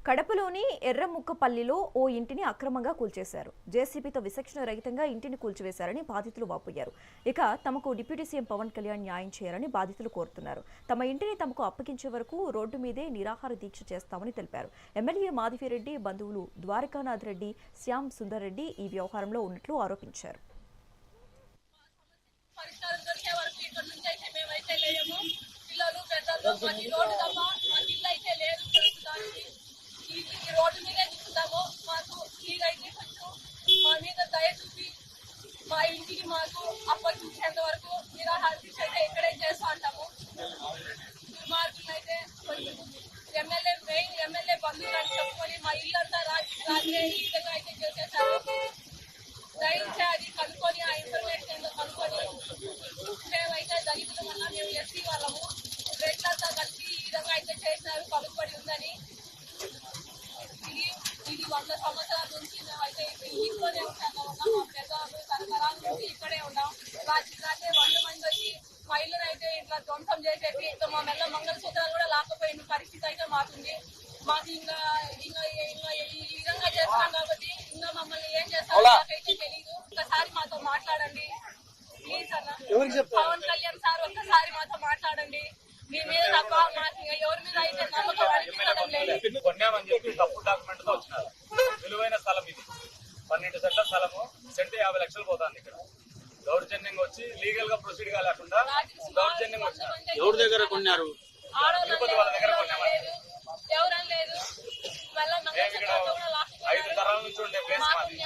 కడపలోని ఎర్రముక్కపల్లిలో ఓ ఇంటిని అక్రమంగా కూల్చేశారు. జేసీబీతో విచక్షణ రహితంగా ఇంటిని కూల్చివేశారని బాధితులు వాపోయారు. ఇక తమకు డిప్యూటీ సీఎం పవన్ కళ్యాణ్ న్యాయం చేయాలని బాధితులు కోరుతున్నారు. తమ ఇంటిని తమకు అప్పగించే వరకు రోడ్డు మీదే నిరాహార దీక్ష చేస్తామని తెలిపారు. ఎమ్మెల్యే మాధవిరెడ్డి బంధువులు ద్వారకానాథ్ రెడ్డి, శ్యామ్ సుందర్ రెడ్డి ఈ వ్యవహారంలో ఉన్నట్లు ఆరోపించారు. రోడ్డు మీదే చూస్తాము. మాకు మీరైతే కొంచెం మా మీద దయ చూపి మా ఇంటికి మాకు అప్పగించేంత వరకు నిరాహార దీక్ష అయితే ఇక్కడే చేస్తూ ఉంటాము. దుర్మార్గులు అయితే కొంచెం ఎమ్మెల్యే బంధువులని చెప్పుకొని మా ఇల్లంతా రాత్రి ఈ విధంగా అయితే చేసేసారు. దయించి అది కనుక్కొని ఆ ఇన్ఫర్మేషన్ ఏందో కనుక్కొని మేమైతే దళితుల వల్ల మేము ఎస్సీ వాళ్ళము రెడ్లంతా కలిసి ఈ విధంగా అయితే చేసినారు. కలుపుబడి ఉందని ఇది 100 సంవత్సరాల నుంచి మేమైతే ఇంట్లోనే ఉంటాము. మా పెద్దవాళ్ళు తరతరాల నుంచి ఇక్కడే ఉన్నాం. రాత్రి 100 మంది వచ్చి మా ఇల్లునైతే ఇట్లా ధ్వంసం చేసేసి ఇంకా మా మెల్ల మంగళసూత్రాలు కూడా లాకపోయిన పరిస్థితి అయితే మాకుంది. మాకు ఇంకా ఈ విధంగా చేస్తున్నాం కాబట్టి ఇంకా మమ్మల్ని ఏం చేస్తారో నాకైతే తెలీదు. ఒక్కసారి మాతో మాట్లాడండి ప్లీజ్ అన్న. పవన్ కళ్యాణ్ సార్ ఒక్కసారి మాతో మాట్లాడండి. మీ మీద తప్ప మాకు ఎవరి మీద అయితే నమ్మకం అనిపించడం లేదు. కొన్నామని చెప్పి తప్పుడు డాక్యుమెంట్ తో వచ్చినారు. విలువైన స్థలం ఇది 12 సెంట్ల స్థలము, సెంట్ 50 లక్షలు పోతుంది. ఇక్కడ దౌర్జన్యంగా వచ్చి లీగల్ గా ప్రొసీడ్ కాలేకుండా దౌర్జన్యంగా వచ్చినారు. ఎవరి దగ్గర కొన్నారు? తిరుపతి వాళ్ళ దగ్గర కొన్నామని. ఎవరని లేదు. 5 తరాల నుంచి ఉండే ప్లేస్ మాది.